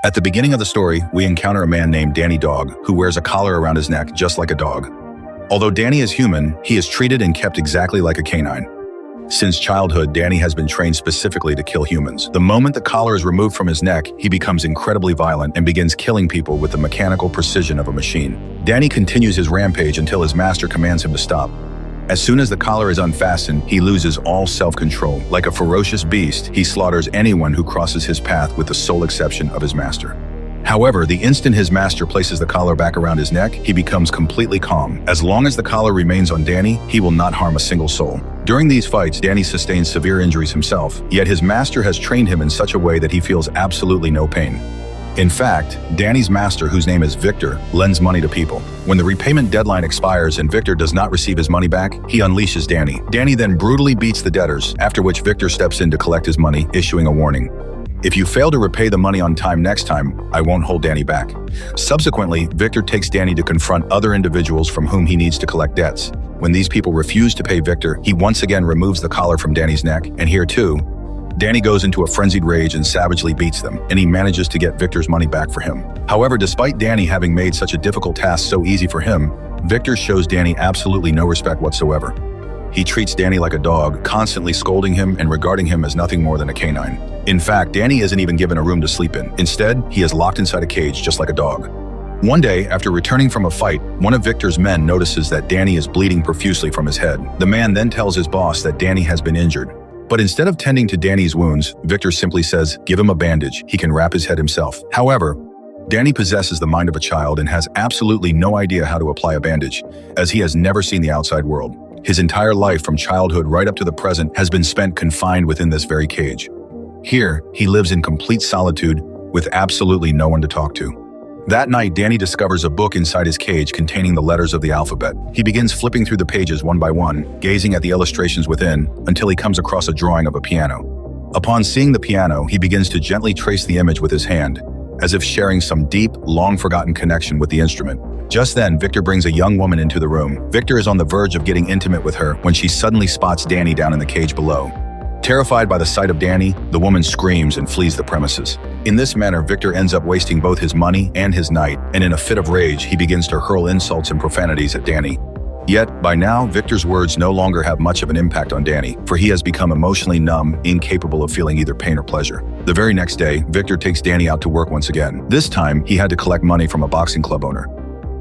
At the beginning of the story, we encounter a man named Danny Dog, who wears a collar around his neck just like a dog. Although Danny is human, he is treated and kept exactly like a canine. Since childhood, Danny has been trained specifically to kill humans. The moment the collar is removed from his neck, he becomes incredibly violent and begins killing people with the mechanical precision of a machine. Danny continues his rampage until his master commands him to stop. As soon as the collar is unfastened, he loses all self-control. Like a ferocious beast, he slaughters anyone who crosses his path with the sole exception of his master. However, the instant his master places the collar back around his neck, he becomes completely calm. As long as the collar remains on Danny, he will not harm a single soul. During these fights, Danny sustains severe injuries himself, yet his master has trained him in such a way that he feels absolutely no pain. In fact, Danny's master, whose name is Victor, lends money to people. When the repayment deadline expires and Victor does not receive his money back, he unleashes Danny. Danny then brutally beats the debtors, after which Victor steps in to collect his money, issuing a warning. If you fail to repay the money on time next time, I won't hold Danny back. Subsequently, Victor takes Danny to confront other individuals from whom he needs to collect debts. When these people refuse to pay Victor, he once again removes the collar from Danny's neck, and here too, Danny goes into a frenzied rage and savagely beats them, and he manages to get Victor's money back for him. However, despite Danny having made such a difficult task so easy for him, Victor shows Danny absolutely no respect whatsoever. He treats Danny like a dog, constantly scolding him and regarding him as nothing more than a canine. In fact, Danny isn't even given a room to sleep in. Instead, he is locked inside a cage just like a dog. One day, after returning from a fight, one of Victor's men notices that Danny is bleeding profusely from his head. The man then tells his boss that Danny has been injured. But instead of tending to Danny's wounds, Victor simply says, "Give him a bandage, he can wrap his head himself." However, Danny possesses the mind of a child and has absolutely no idea how to apply a bandage, as he has never seen the outside world. His entire life from childhood right up to the present has been spent confined within this very cage. Here, he lives in complete solitude with absolutely no one to talk to. That night, Danny discovers a book inside his cage containing the letters of the alphabet. He begins flipping through the pages one by one, gazing at the illustrations within, until he comes across a drawing of a piano. Upon seeing the piano, he begins to gently trace the image with his hand, as if sharing some deep, long-forgotten connection with the instrument. Just then, Victor brings a young woman into the room. Victor is on the verge of getting intimate with her when she suddenly spots Danny down in the cage below. Terrified by the sight of Danny, the woman screams and flees the premises. In this manner, Victor ends up wasting both his money and his night, and in a fit of rage, he begins to hurl insults and profanities at Danny. Yet, by now, Victor's words no longer have much of an impact on Danny, for he has become emotionally numb, incapable of feeling either pain or pleasure. The very next day, Victor takes Danny out to work once again. This time, he had to collect money from a boxing club owner.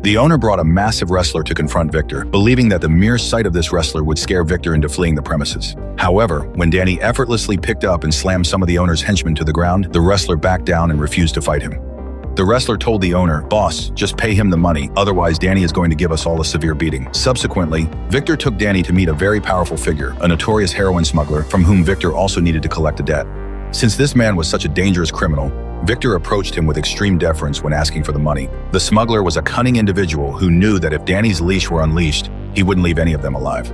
The owner brought a massive wrestler to confront Victor, believing that the mere sight of this wrestler would scare Victor into fleeing the premises. However, when Danny effortlessly picked up and slammed some of the owner's henchmen to the ground, the wrestler backed down and refused to fight him. The wrestler told the owner, "Boss, just pay him the money, otherwise Danny is going to give us all a severe beating." Subsequently, Victor took Danny to meet a very powerful figure, a notorious heroin smuggler from whom Victor also needed to collect a debt. Since this man was such a dangerous criminal, Victor approached him with extreme deference when asking for the money. The smuggler was a cunning individual who knew that if Danny's leash were unleashed, he wouldn't leave any of them alive.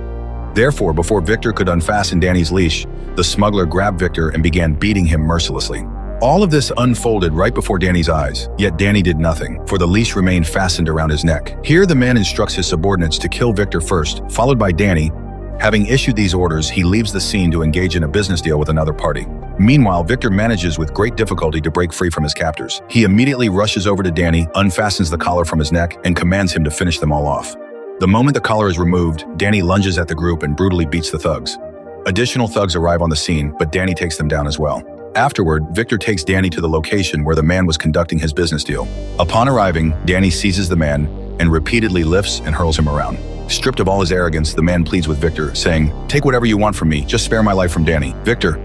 Therefore, before Victor could unfasten Danny's leash, the smuggler grabbed Victor and began beating him mercilessly. All of this unfolded right before Danny's eyes, yet Danny did nothing, for the leash remained fastened around his neck. Here, the man instructs his subordinates to kill Victor first, followed by Danny. Having issued these orders, he leaves the scene to engage in a business deal with another party. Meanwhile, Victor manages with great difficulty to break free from his captors. He immediately rushes over to Danny, unfastens the collar from his neck, and commands him to finish them all off. The moment the collar is removed, Danny lunges at the group and brutally beats the thugs. Additional thugs arrive on the scene, but Danny takes them down as well. Afterward, Victor takes Danny to the location where the man was conducting his business deal. Upon arriving, Danny seizes the man and repeatedly lifts and hurls him around. Stripped of all his arrogance, the man pleads with Victor, saying, "Take whatever you want from me, just spare my life from Danny." Victor,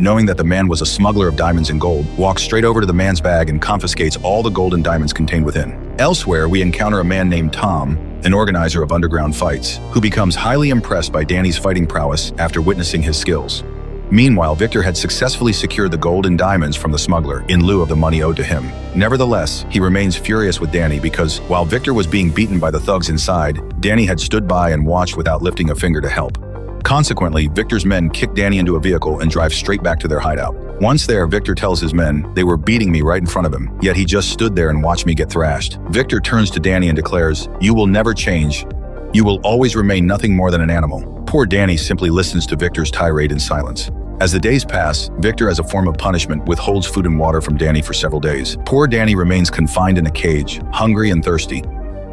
knowing that the man was a smuggler of diamonds and gold, walks straight over to the man's bag and confiscates all the gold and diamonds contained within. Elsewhere, we encounter a man named Tom, an organizer of underground fights, who becomes highly impressed by Danny's fighting prowess after witnessing his skills. Meanwhile, Victor had successfully secured the gold and diamonds from the smuggler in lieu of the money owed to him. Nevertheless, he remains furious with Danny because, while Victor was being beaten by the thugs inside, Danny had stood by and watched without lifting a finger to help. Consequently, Victor's men kick Danny into a vehicle and drive straight back to their hideout. Once there, Victor tells his men, "They were beating me right in front of him, yet he just stood there and watched me get thrashed." Victor turns to Danny and declares, "You will never change. You will always remain nothing more than an animal." Poor Danny simply listens to Victor's tirade in silence. As the days pass, Victor, as a form of punishment, withholds food and water from Danny for several days. Poor Danny remains confined in a cage, hungry and thirsty.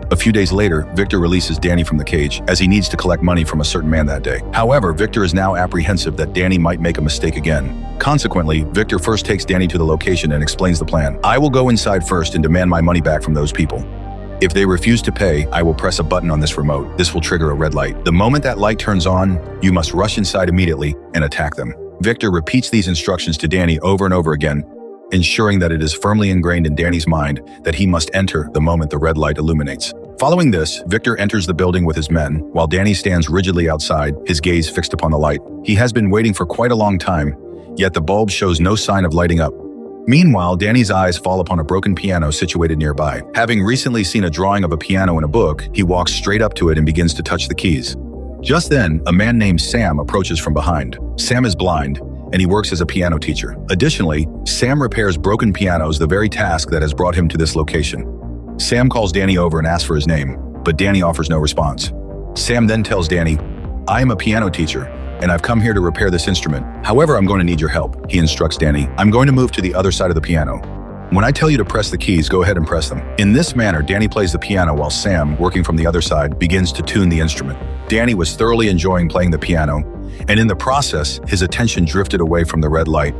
A few days later, Victor releases Danny from the cage, as he needs to collect money from a certain man that day. However, Victor is now apprehensive that Danny might make a mistake again. Consequently, Victor first takes Danny to the location and explains the plan. "I will go inside first and demand my money back from those people. If they refuse to pay, I will press a button on this remote. This will trigger a red light. The moment that light turns on, you must rush inside immediately and attack them." Victor repeats these instructions to Danny over and over again, ensuring that it is firmly ingrained in Danny's mind that he must enter the moment the red light illuminates. Following this, Victor enters the building with his men, while Danny stands rigidly outside, his gaze fixed upon the light. He has been waiting for quite a long time, yet the bulb shows no sign of lighting up. Meanwhile, Danny's eyes fall upon a broken piano situated nearby. Having recently seen a drawing of a piano in a book, he walks straight up to it and begins to touch the keys. Just then, a man named Sam approaches from behind. Sam is blind, and he works as a piano teacher. Additionally, Sam repairs broken pianos, the very task that has brought him to this location. Sam calls Danny over and asks for his name, but Danny offers no response. Sam then tells Danny, "I am a piano teacher, and I've come here to repair this instrument. However, I'm going to need your help." He instructs Danny, "I'm going to move to the other side of the piano. When I tell you to press the keys, go ahead and press them." In this manner, Danny plays the piano while Sam, working from the other side, begins to tune the instrument. Danny was thoroughly enjoying playing the piano, and in the process, his attention drifted away from the red light.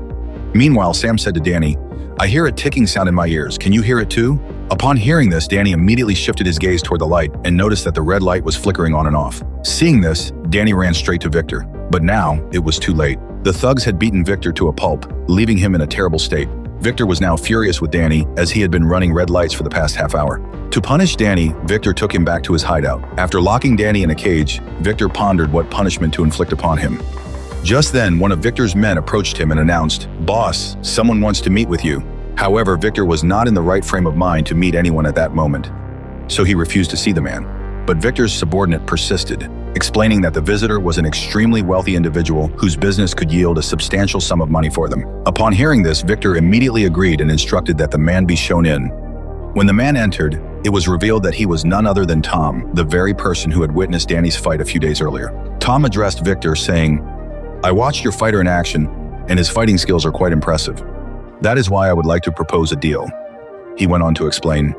Meanwhile, Sam said to Danny, "I hear a ticking sound in my ears. Can you hear it too?" Upon hearing this, Danny immediately shifted his gaze toward the light and noticed that the red light was flickering on and off. Seeing this, Danny ran straight to Victor, but now it was too late. The thugs had beaten Victor to a pulp, leaving him in a terrible state. Victor was now furious with Danny, as he had been running red lights for the past half hour. To punish Danny, Victor took him back to his hideout. After locking Danny in a cage, Victor pondered what punishment to inflict upon him. Just then, one of Victor's men approached him and announced, "Boss, someone wants to meet with you." However, Victor was not in the right frame of mind to meet anyone at that moment, so he refused to see the man. But Victor's subordinate persisted, explaining that the visitor was an extremely wealthy individual whose business could yield a substantial sum of money for them. Upon hearing this, Victor immediately agreed and instructed that the man be shown in. When the man entered, it was revealed that he was none other than Tom, the very person who had witnessed Danny's fight a few days earlier. Tom addressed Victor, saying, "I watched your fighter in action, and his fighting skills are quite impressive. That is why I would like to propose a deal." He went on to explain,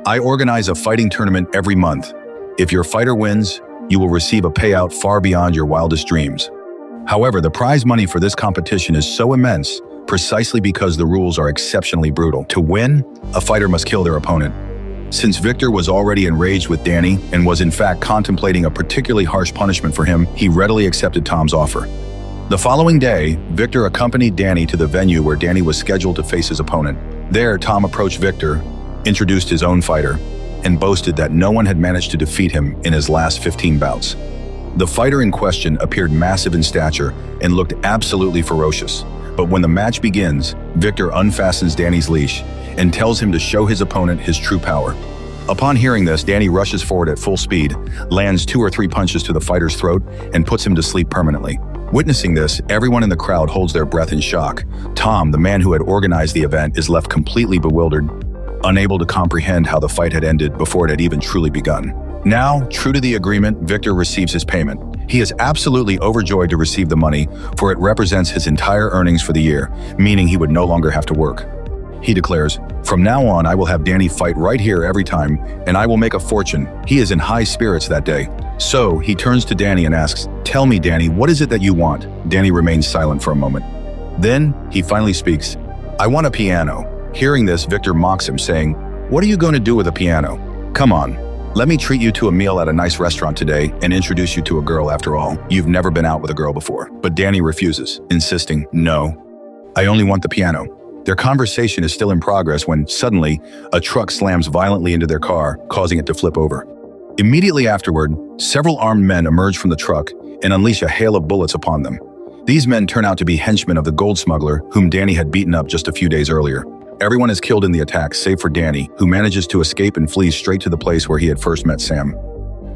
"I organize a fighting tournament every month. If your fighter wins, you will receive a payout far beyond your wildest dreams. However, the prize money for this competition is so immense precisely because the rules are exceptionally brutal. To win, a fighter must kill their opponent." Since Victor was already enraged with Danny and was in fact contemplating a particularly harsh punishment for him, he readily accepted Tom's offer. The following day, Victor accompanied Danny to the venue where Danny was scheduled to face his opponent. There, Tom approached Victor, introduced his own fighter, and boasted that no one had managed to defeat him in his last 15 bouts. The fighter in question appeared massive in stature and looked absolutely ferocious. But when the match begins, Victor unfastens Danny's leash and tells him to show his opponent his true power. Upon hearing this, Danny rushes forward at full speed, lands 2 or 3 punches to the fighter's throat, and puts him to sleep permanently. Witnessing this, everyone in the crowd holds their breath in shock. Tom, the man who had organized the event, is left completely bewildered, unable to comprehend how the fight had ended before it had even truly begun. Now, true to the agreement, Victor receives his payment. He is absolutely overjoyed to receive the money, for it represents his entire earnings for the year, meaning he would no longer have to work. He declares, "From now on, I will have Danny fight right here every time, and I will make a fortune." He is in high spirits that day. So, he turns to Danny and asks, "Tell me, Danny, what is it that you want?" Danny remains silent for a moment. Then, he finally speaks, "I want a piano." Hearing this, Victor mocks him, saying, "What are you going to do with a piano? Come on, let me treat you to a meal at a nice restaurant today and introduce you to a girl after all. You've never been out with a girl before." But Danny refuses, insisting, "No, I only want the piano." Their conversation is still in progress when, suddenly, a truck slams violently into their car, causing it to flip over. Immediately afterward, several armed men emerge from the truck and unleash a hail of bullets upon them. These men turn out to be henchmen of the gold smuggler whom Danny had beaten up just a few days earlier. Everyone is killed in the attack save for Danny, who manages to escape and flees straight to the place where he had first met Sam.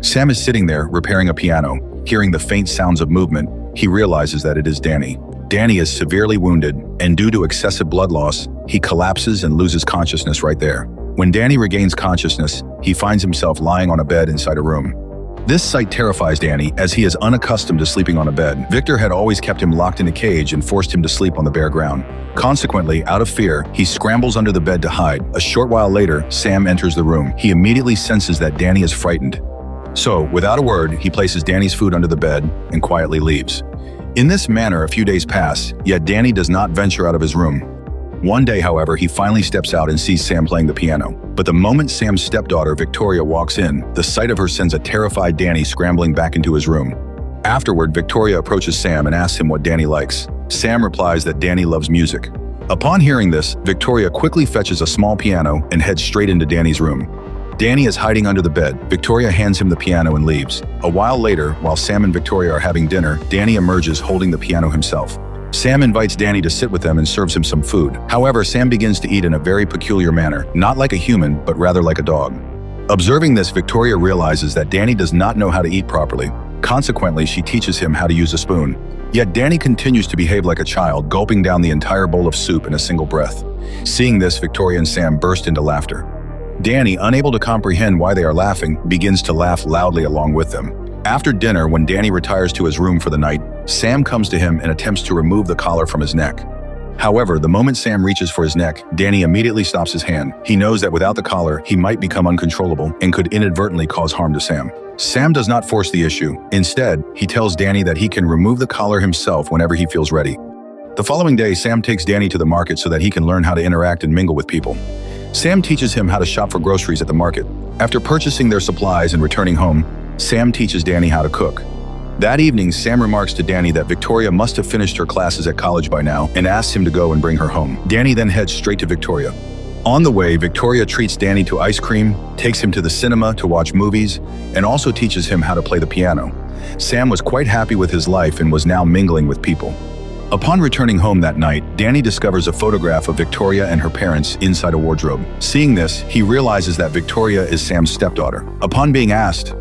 Sam is sitting there, repairing a piano. Hearing the faint sounds of movement, he realizes that it is Danny. Danny is severely wounded, and due to excessive blood loss, he collapses and loses consciousness right there. When Danny regains consciousness, he finds himself lying on a bed inside a room. This sight terrifies Danny, as he is unaccustomed to sleeping on a bed. Victor had always kept him locked in a cage and forced him to sleep on the bare ground. Consequently, out of fear, he scrambles under the bed to hide. A short while later, Sam enters the room. He immediately senses that Danny is frightened. So, without a word, he places Danny's food under the bed and quietly leaves. In this manner, a few days pass, yet Danny does not venture out of his room. One day, however, he finally steps out and sees Sam playing the piano. But the moment Sam's stepdaughter, Victoria, walks in, the sight of her sends a terrified Danny scrambling back into his room. Afterward, Victoria approaches Sam and asks him what Danny likes. Sam replies that Danny loves music. Upon hearing this, Victoria quickly fetches a small piano and heads straight into Danny's room. Danny is hiding under the bed. Victoria hands him the piano and leaves. A while later, while Sam and Victoria are having dinner, Danny emerges holding the piano himself. Sam invites Danny to sit with them and serves him some food. However, Sam begins to eat in a very peculiar manner, not like a human, but rather like a dog. Observing this, Victoria realizes that Danny does not know how to eat properly. Consequently, she teaches him how to use a spoon. Yet Danny continues to behave like a child, gulping down the entire bowl of soup in a single breath. Seeing this, Victoria and Sam burst into laughter. Danny, unable to comprehend why they are laughing, begins to laugh loudly along with them. After dinner, when Danny retires to his room for the night, Sam comes to him and attempts to remove the collar from his neck. However, the moment Sam reaches for his neck, Danny immediately stops his hand. He knows that without the collar, he might become uncontrollable and could inadvertently cause harm to Sam. Sam does not force the issue. Instead, he tells Danny that he can remove the collar himself whenever he feels ready. The following day, Sam takes Danny to the market so that he can learn how to interact and mingle with people. Sam teaches him how to shop for groceries at the market. After purchasing their supplies and returning home, Sam teaches Danny how to cook. That evening, Sam remarks to Danny that Victoria must have finished her classes at college by now and asks him to go and bring her home. Danny then heads straight to Victoria. On the way, Victoria treats Danny to ice cream, takes him to the cinema to watch movies, and also teaches him how to play the piano. Sam was quite happy with his life and was now mingling with people. Upon returning home that night, Danny discovers a photograph of Victoria and her parents inside a wardrobe. Seeing this, he realizes that Victoria is Sam's stepdaughter. Upon being asked,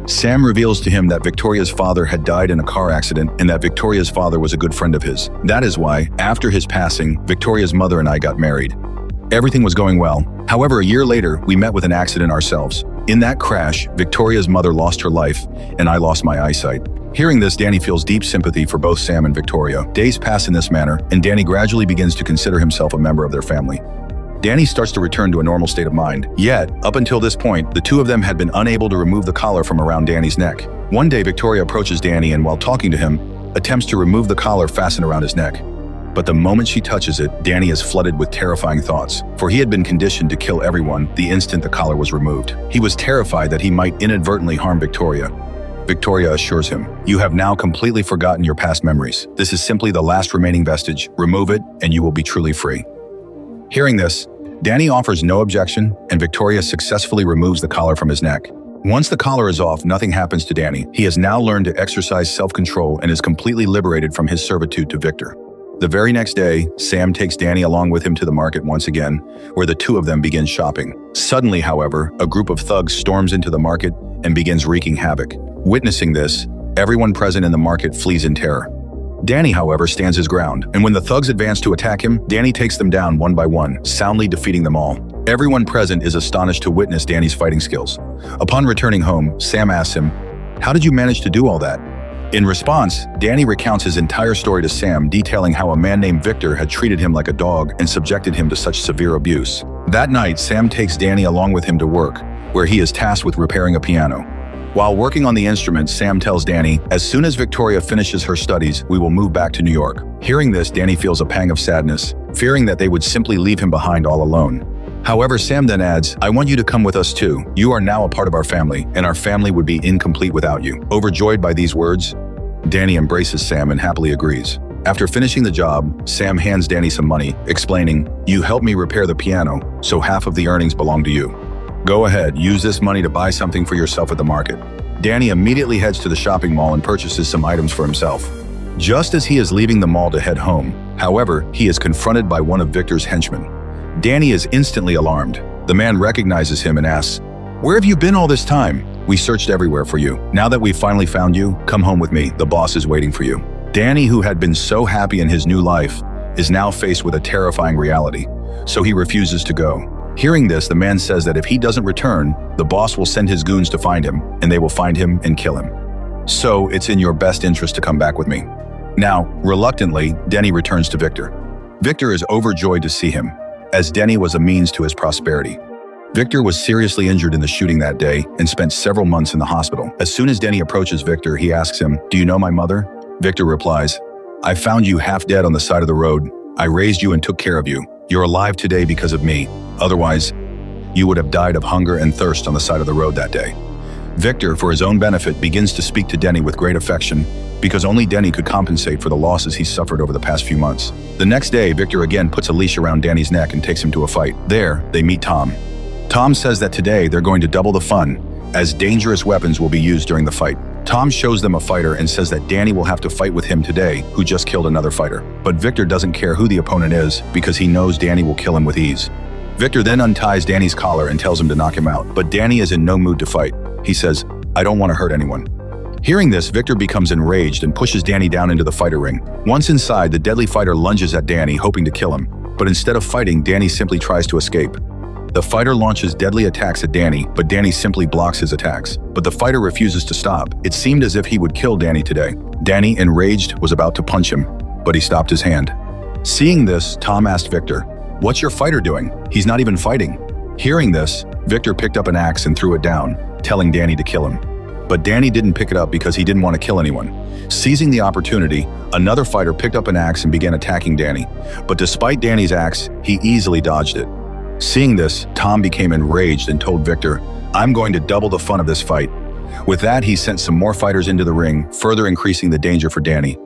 Sam reveals to him that Victoria's father had died in a car accident and that Victoria's father was a good friend of his. That is why, after his passing, Victoria's mother and I got married. Everything was going well. However, a year later, we met with an accident ourselves. In that crash, Victoria's mother lost her life, and I lost my eyesight. Hearing this, Danny feels deep sympathy for both Sam and Victoria. Days pass in this manner, and Danny gradually begins to consider himself a member of their family. Danny starts to return to a normal state of mind. Yet, up until this point, the two of them had been unable to remove the collar from around Danny's neck. One day, Victoria approaches Danny and, while talking to him, attempts to remove the collar fastened around his neck. But the moment she touches it, Danny is flooded with terrifying thoughts, for he had been conditioned to kill everyone the instant the collar was removed. He was terrified that he might inadvertently harm Victoria. Victoria assures him, "You have now completely forgotten your past memories. This is simply the last remaining vestige. Remove it, and you will be truly free." Hearing this, Danny offers no objection, and Victoria successfully removes the collar from his neck. Once the collar is off, nothing happens to Danny. He has now learned to exercise self-control and is completely liberated from his servitude to Victor. The very next day, Sam takes Danny along with him to the market once again, where the two of them begin shopping. Suddenly, however, a group of thugs storms into the market and begins wreaking havoc. Witnessing this, everyone present in the market flees in terror. Danny, however, stands his ground, and when the thugs advance to attack him, Danny takes them down one by one, soundly defeating them all. Everyone present is astonished to witness Danny's fighting skills. Upon returning home, Sam asks him, "How did you manage to do all that?" In response, Danny recounts his entire story to Sam, detailing how a man named Victor had treated him like a dog and subjected him to such severe abuse. That night, Sam takes Danny along with him to work, where he is tasked with repairing a piano. While working on the instrument, Sam tells Danny, "As soon as Victoria finishes her studies, we will move back to New York." Hearing this, Danny feels a pang of sadness, fearing that they would simply leave him behind all alone. However, Sam then adds, "I want you to come with us too. You are now a part of our family, and our family would be incomplete without you." Overjoyed by these words, Danny embraces Sam and happily agrees. After finishing the job, Sam hands Danny some money, explaining, "You helped me repair the piano, so half of the earnings belong to you. Go ahead, use this money to buy something for yourself at the market." Danny immediately heads to the shopping mall and purchases some items for himself. Just as he is leaving the mall to head home, however, he is confronted by one of Victor's henchmen. Danny is instantly alarmed. The man recognizes him and asks, "Where have you been all this time? We searched everywhere for you. Now that we've finally found you, come home with me. The boss is waiting for you." Danny, who had been so happy in his new life, is now faced with a terrifying reality, so he refuses to go. Hearing this, the man says that if he doesn't return, the boss will send his goons to find him, and they will find him and kill him. So it's in your best interest to come back with me. Now, reluctantly, Denny returns to Victor. Victor is overjoyed to see him, as Denny was a means to his prosperity. Victor was seriously injured in the shooting that day and spent several months in the hospital. As soon as Denny approaches Victor, he asks him, "Do you know my mother?" Victor replies, "I found you half dead on the side of the road. I raised you and took care of you. You're alive today because of me. Otherwise, you would have died of hunger and thirst on the side of the road that day." Victor, for his own benefit, begins to speak to Denny with great affection because only Denny could compensate for the losses he suffered over the past few months. The next day, Victor again puts a leash around Danny's neck and takes him to a fight. There, they meet Tom. Tom says that today they're going to double the fun, as dangerous weapons will be used during the fight. Tom shows them a fighter and says that Danny will have to fight with him today, who just killed another fighter. But Victor doesn't care who the opponent is because he knows Danny will kill him with ease. Victor then unties Danny's collar and tells him to knock him out, but Danny is in no mood to fight. He says, "I don't want to hurt anyone." Hearing this, Victor becomes enraged and pushes Danny down into the fighter ring. Once inside, the deadly fighter lunges at Danny, hoping to kill him. But instead of fighting, Danny simply tries to escape. The fighter launches deadly attacks at Danny, but Danny simply blocks his attacks. But the fighter refuses to stop. It seemed as if he would kill Danny today. Danny, enraged, was about to punch him, but he stopped his hand. Seeing this, Tom asked Victor, "What's your fighter doing? He's not even fighting." Hearing this, Victor picked up an axe and threw it down, telling Danny to kill him. But Danny didn't pick it up because he didn't want to kill anyone. Seizing the opportunity, another fighter picked up an axe and began attacking Danny. But despite Danny's axe, he easily dodged it. Seeing this, Tom became enraged and told Victor, "I'm going to double the fun of this fight." With that, he sent some more fighters into the ring, further increasing the danger for Danny.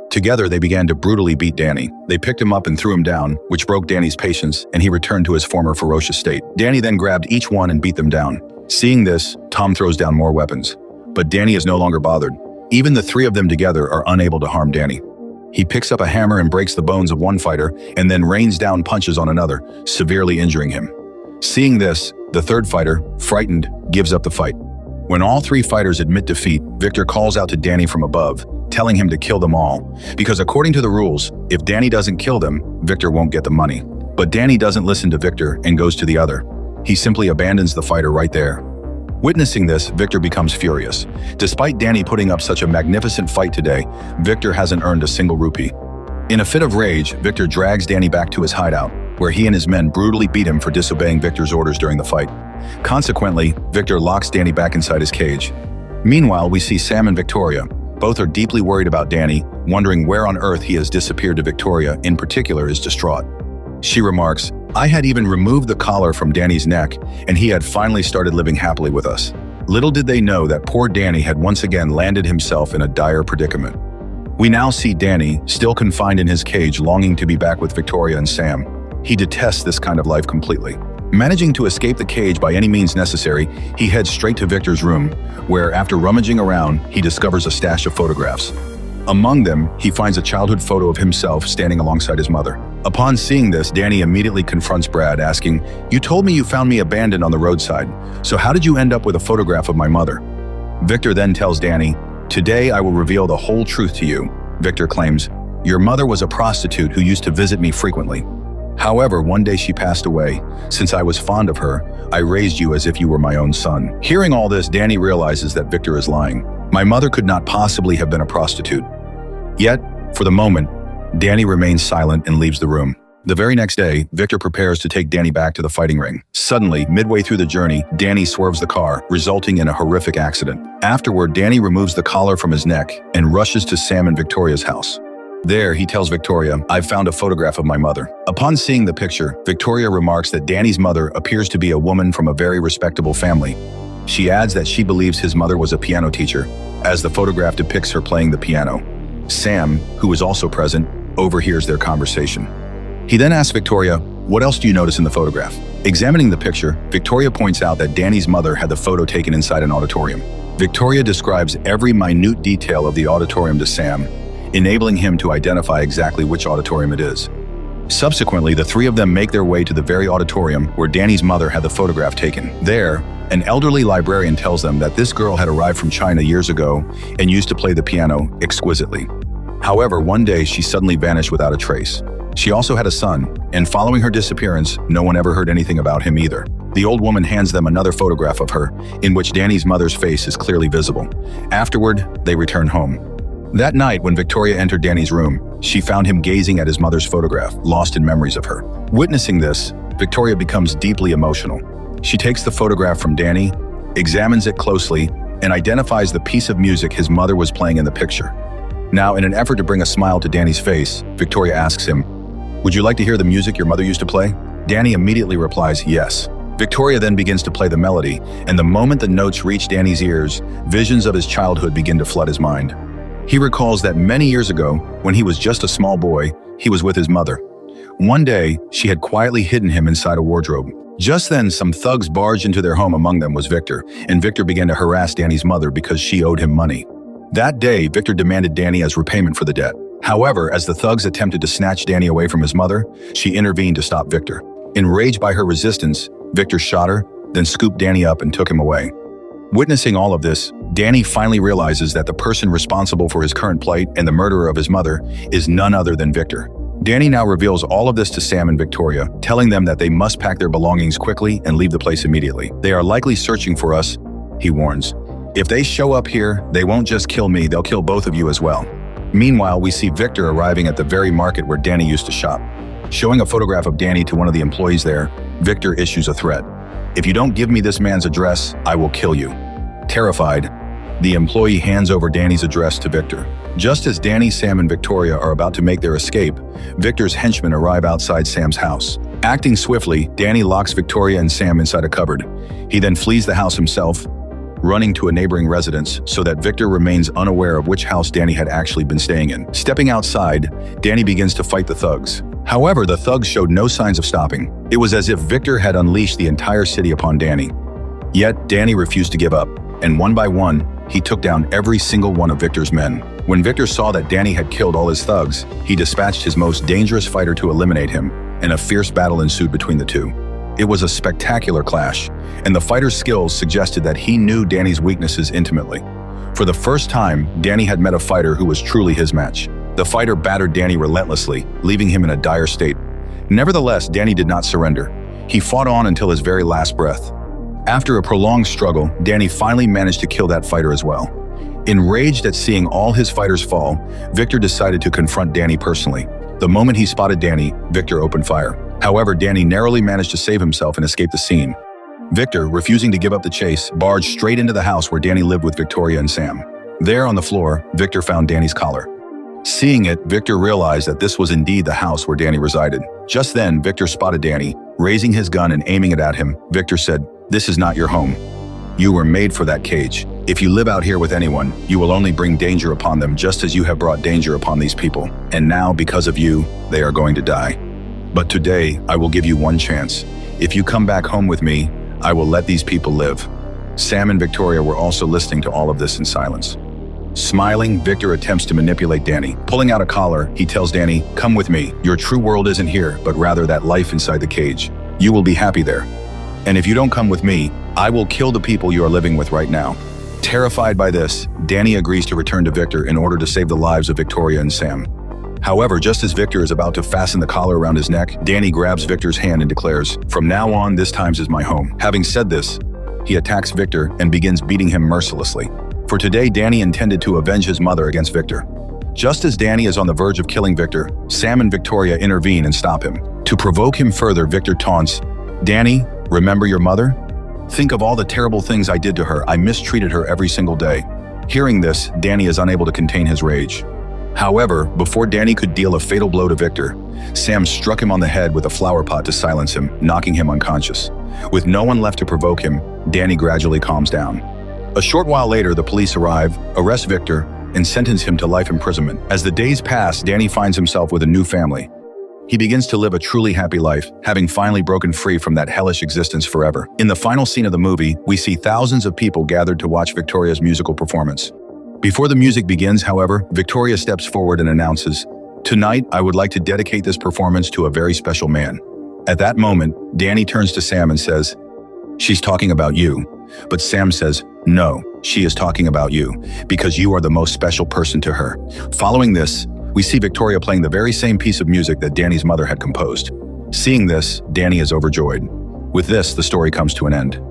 Together, they began to brutally beat Danny. They picked him up and threw him down, which broke Danny's patience, and he returned to his former ferocious state. Danny then grabbed each one and beat them down. Seeing this, Tom throws down more weapons. But Danny is no longer bothered. Even the three of them together are unable to harm Danny. He picks up a hammer and breaks the bones of one fighter, and then rains down punches on another, severely injuring him. Seeing this, the third fighter, frightened, gives up the fight. When all three fighters admit defeat, Victor calls out to Danny from above, telling him to kill them all. Because according to the rules, if Danny doesn't kill them, Victor won't get the money. But Danny doesn't listen to Victor and goes to the other. He simply abandons the fighter right there. Witnessing this, Victor becomes furious. Despite Danny putting up such a magnificent fight today, Victor hasn't earned a single rupee. In a fit of rage, Victor drags Danny back to his hideout, where he and his men brutally beat him for disobeying Victor's orders during the fight. Consequently, Victor locks Danny back inside his cage. Meanwhile, we see Sam and Victoria. Both are deeply worried about Danny, wondering where on earth he has disappeared. To Victoria, in particular, is distraught. She remarks, "I had even removed the collar from Danny's neck, and he had finally started living happily with us." Little did they know that poor Danny had once again landed himself in a dire predicament. We now see Danny, still confined in his cage, longing to be back with Victoria and Sam. He detests this kind of life completely. Managing to escape the cage by any means necessary, he heads straight to Victor's room, where, after rummaging around, he discovers a stash of photographs. Among them, he finds a childhood photo of himself standing alongside his mother. Upon seeing this, Danny immediately confronts Brad, asking, "You told me you found me abandoned on the roadside, so how did you end up with a photograph of my mother?" Victor then tells Danny, "Today I will reveal the whole truth to you." Victor claims, "Your mother was a prostitute who used to visit me frequently. However, one day she passed away. Since I was fond of her, I raised you as if you were my own son." Hearing all this, Danny realizes that Victor is lying. My mother could not possibly have been a prostitute. Yet, for the moment, Danny remains silent and leaves the room. The very next day, Victor prepares to take Danny back to the fighting ring. Suddenly, midway through the journey, Danny swerves the car, resulting in a horrific accident. Afterward, Danny removes the collar from his neck and rushes to Sam and Victoria's house. There, he tells Victoria, "I've found a photograph of my mother." Upon seeing the picture, Victoria remarks that Danny's mother appears to be a woman from a very respectable family. She adds that she believes his mother was a piano teacher, as the photograph depicts her playing the piano. Sam, who is also present, overhears their conversation. He then asks Victoria, "What else do you notice in the photograph?" Examining the picture, Victoria points out that Danny's mother had the photo taken inside an auditorium. Victoria describes every minute detail of the auditorium to Sam, enabling him to identify exactly which auditorium it is. Subsequently, the three of them make their way to the very auditorium where Danny's mother had the photograph taken. There, an elderly librarian tells them that this girl had arrived from China years ago and used to play the piano exquisitely. However, one day she suddenly vanished without a trace. She also had a son, and following her disappearance, no one ever heard anything about him either. The old woman hands them another photograph of her, in which Danny's mother's face is clearly visible. Afterward, they return home. That night, when Victoria entered Danny's room, she found him gazing at his mother's photograph, lost in memories of her. Witnessing this, Victoria becomes deeply emotional. She takes the photograph from Danny, examines it closely, and identifies the piece of music his mother was playing in the picture. Now, in an effort to bring a smile to Danny's face, Victoria asks him, "Would you like to hear the music your mother used to play?" Danny immediately replies, "Yes." Victoria then begins to play the melody, and the moment the notes reach Danny's ears, visions of his childhood begin to flood his mind. He recalls that many years ago, when he was just a small boy, he was with his mother. One day, she had quietly hidden him inside a wardrobe. Just then, some thugs barged into their home. Among them was Victor, and Victor began to harass Danny's mother because she owed him money. That day, Victor demanded Danny as repayment for the debt. However, as the thugs attempted to snatch Danny away from his mother, she intervened to stop Victor. Enraged by her resistance, Victor shot her, then scooped Danny up and took him away. Witnessing all of this, Danny finally realizes that the person responsible for his current plight and the murderer of his mother is none other than Victor. Danny now reveals all of this to Sam and Victoria, telling them that they must pack their belongings quickly and leave the place immediately. "They are likely searching for us," he warns. "If they show up here, they won't just kill me, they'll kill both of you as well." Meanwhile, we see Victor arriving at the very market where Danny used to shop. Showing a photograph of Danny to one of the employees there, Victor issues a threat. "If you don't give me this man's address, I will kill you." Terrified, the employee hands over Danny's address to Victor. Just as Danny, Sam, and Victoria are about to make their escape, Victor's henchmen arrive outside Sam's house. Acting swiftly, Danny locks Victoria and Sam inside a cupboard. He then flees the house himself, running to a neighboring residence so that Victor remains unaware of which house Danny had actually been staying in. Stepping outside, Danny begins to fight the thugs. However, the thugs showed no signs of stopping. It was as if Victor had unleashed the entire city upon Danny. Yet, Danny refused to give up, and one by one, he took down every single one of Victor's men. When Victor saw that Danny had killed all his thugs, he dispatched his most dangerous fighter to eliminate him, and a fierce battle ensued between the two. It was a spectacular clash, and the fighter's skills suggested that he knew Danny's weaknesses intimately. For the first time, Danny had met a fighter who was truly his match. The fighter battered Danny relentlessly, leaving him in a dire state. Nevertheless, Danny did not surrender. He fought on until his very last breath. After a prolonged struggle, Danny finally managed to kill that fighter as well. Enraged at seeing all his fighters fall, Victor decided to confront Danny personally. The moment he spotted Danny, Victor opened fire. However, Danny narrowly managed to save himself and escape the scene. Victor, refusing to give up the chase, barged straight into the house where Danny lived with Victoria and Sam. There on the floor, Victor found Danny's collar. Seeing it, Victor realized that this was indeed the house where Danny resided. Just then, Victor spotted Danny. Raising his gun and aiming it at him, Victor said, "This is not your home. You were made for that cage. If you live out here with anyone, you will only bring danger upon them just as you have brought danger upon these people. And now, because of you, they are going to die. But today, I will give you one chance. If you come back home with me, I will let these people live." Sam and Victoria were also listening to all of this in silence. Smiling, Victor attempts to manipulate Danny. Pulling out a collar, he tells Danny, "Come with me. Your true world isn't here, but rather that life inside the cage. You will be happy there. And if you don't come with me, I will kill the people you are living with right now." Terrified by this, Danny agrees to return to Victor in order to save the lives of Victoria and Sam. However, just as Victor is about to fasten the collar around his neck, Danny grabs Victor's hand and declares, "From now on, this time is my home." Having said this, he attacks Victor and begins beating him mercilessly. For today, Danny intended to avenge his mother against Victor. Just as Danny is on the verge of killing Victor, Sam and Victoria intervene and stop him. To provoke him further, Victor taunts, "Danny, remember your mother? Think of all the terrible things I did to her. I mistreated her every single day." Hearing this, Danny is unable to contain his rage. However, before Danny could deal a fatal blow to Victor, Sam struck him on the head with a flower pot to silence him, knocking him unconscious. With no one left to provoke him, Danny gradually calms down. A short while later, the police arrive, arrest Victor, and sentence him to life imprisonment. As the days pass, Danny finds himself with a new family. He begins to live a truly happy life, having finally broken free from that hellish existence forever. In the final scene of the movie, we see thousands of people gathered to watch Victoria's musical performance. Before the music begins, however, Victoria steps forward and announces, "Tonight, I would like to dedicate this performance to a very special man." At that moment, Danny turns to Sam and says, "She's talking about you." But Sam says, "No, she is talking about you, because you are the most special person to her." Following this, we see Victoria playing the very same piece of music that Danny's mother had composed. Seeing this, Danny is overjoyed. With this, the story comes to an end.